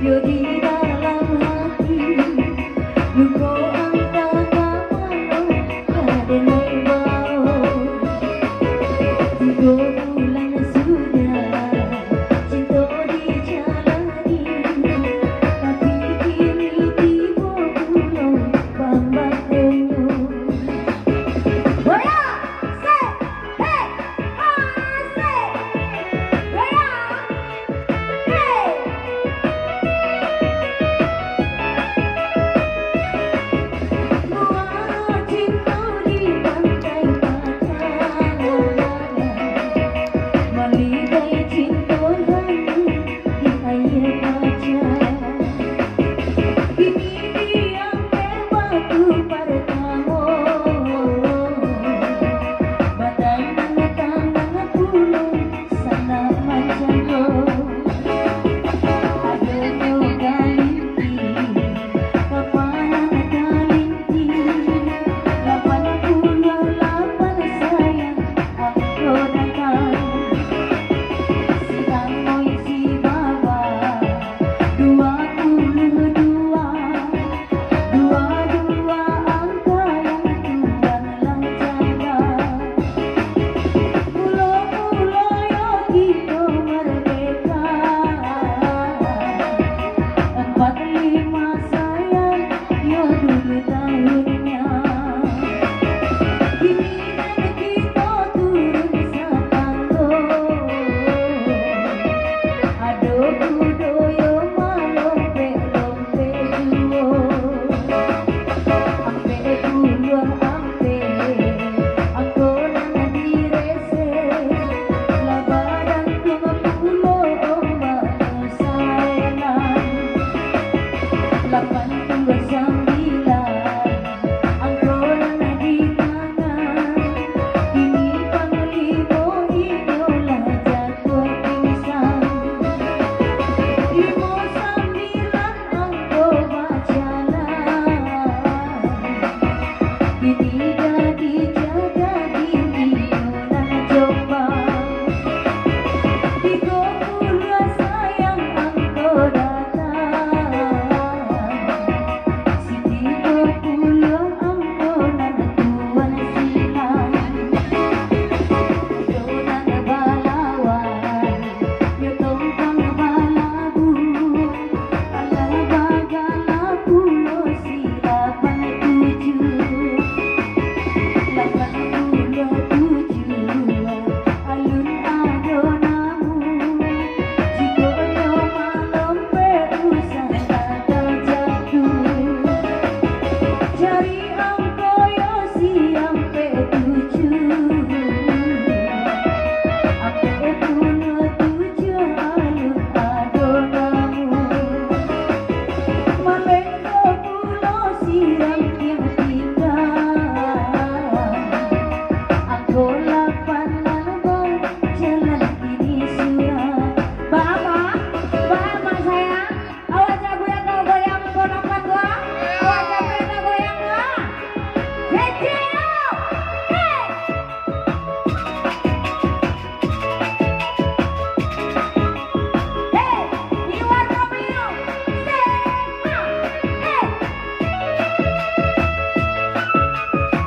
Yo di dalam hati luko angka kamano ada bau 3 bulan sudah cinta dijalani tapi kini tiba pulau bambang kenyo Goya say hey say Goya hey cinta di pantai maligai cinta di air kaca kini dia batu pertama badai tangan pulau sana manjalo adanya galinti kapanan galinti 88 sayang aku datang si Amoy si Baba 22 dua angka yang Tuhan lang jaga pulau-pulau yo kita merdeka 45 sayang yo dulu tahunnya kini dan kita turun satanggo ado kudo yo malompe lompe duo ampe pulo ampe aku nana direse labaran kuma pulo ombak nusaenan 89 angko nana di tangan kini panglimo idola jatuh pingsan 59 angko bajalan kini jadi jaga diri nana coba 30 sayang angko datang si 30 angko nana tuan silang yo nana balawan yo tongkang balabu ala bagala pulo silapan 87 alun ado namu jika yo malompe usah kata jatuh cari angko yo siampe 7 ampe puno 7 alun ado namu Malengo pulau siram yang tinggal aku 8 lalbang jalan ini suram Bapak sayang awas jagoan kau goyang ponokan gua awas jagoan kau goyang gua Jejeo hey hey Iwan Romeo say hey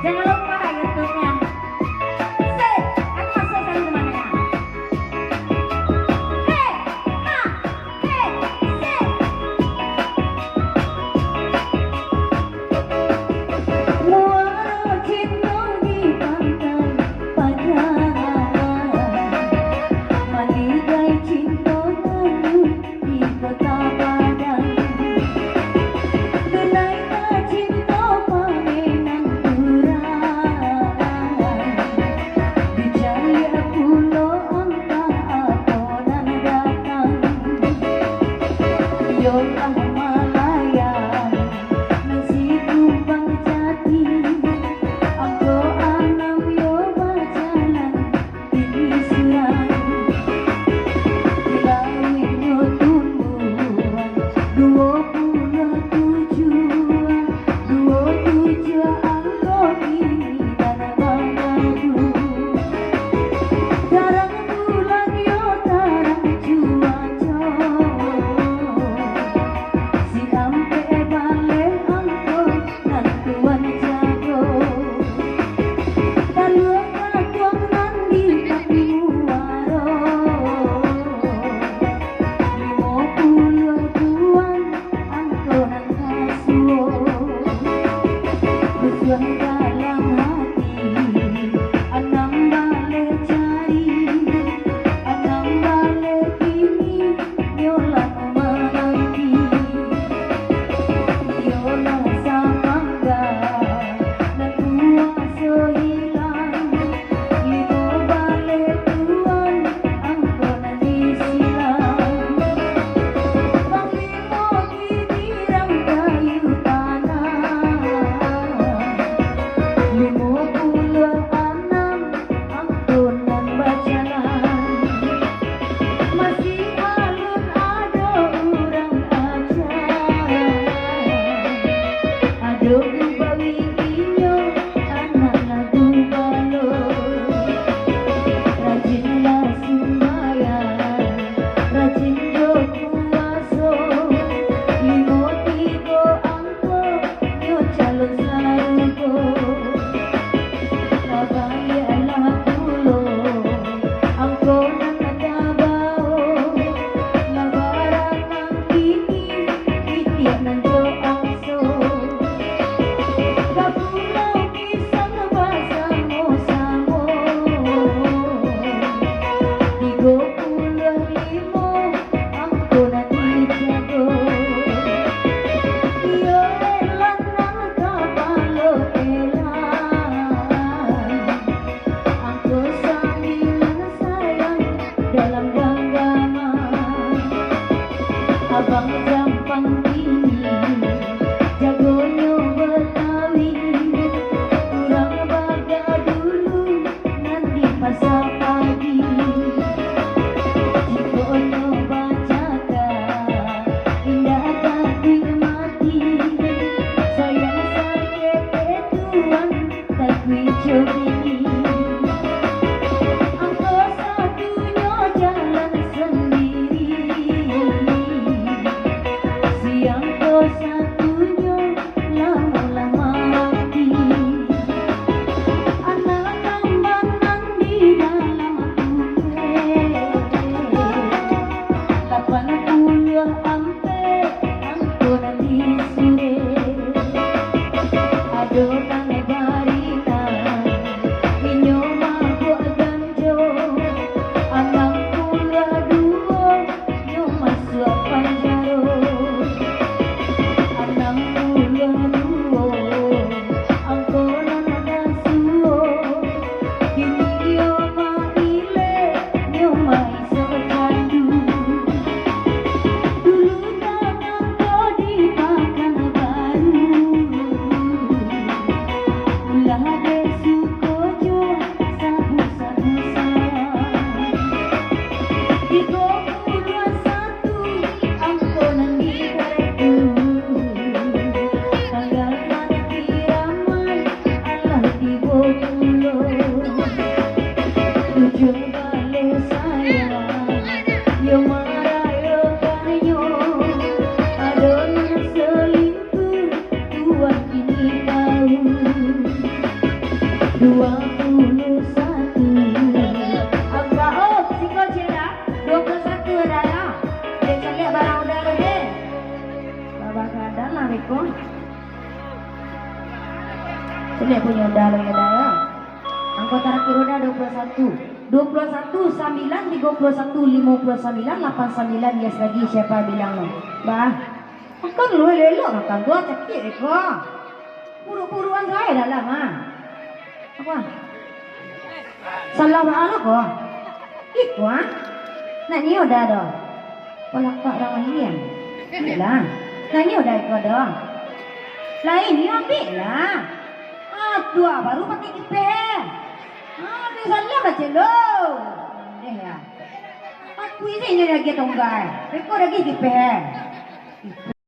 jangan lupa YouTube-nya say aku masuk dari mana ya hey hey say muara cinta di pantai Pajangan maligai cinta lalu di kota Padang genaita cinta pamenan kurang dicari pulau angka aponan datang yolah Malaya nasi kumbang jati aku anam yo bajalan di suram dilawin yo tumbuhan 27 angko ini dan bangadu darang bulan yo tarang cuaca abang jampang ini jagonyo Betawi kurang baga dulu nanti pasar pagi jagonyo bacakan indah takdir mati sayang sakit tuan takwi ini angko satunya jalan sendiri siang ko satunya lama-lama mati anak tambahan di dalam tuke 80 ampe angko nanti sore aduh tangan barina minyo mabuk ganjo anang pula duo nyo masuk panjaro anang pula duo angko nana suo kini yo maile nyo mai secandu dulu tanang ko dimakan baru ulah besuko jo sabu-sabu sayang Tiga puluh satu angko nanti karetu tanggal nanti ramai Allah 30 tujuh kali sayang yo marah yo kanyo adonang selingkuh tuan kini tahu 21 angka siko cina 21 daya dia celiak barang udara deh babak kadang lah Riko celiak punya udara ya daya angka terakhir udah 21 9 31 59 89 yes lagi siapa bilang lo bah akan lu lelok makan gua cekik Riko puru-puruan saya dalam apa salah anak kok itu nah ini udah dong kolak pak ramaian lah nah ini udah ikut dong lah ini ambil lah dua baru pakai kiper di salah baca lo deh ya aku ini lagi tonggai rekor lagi kiper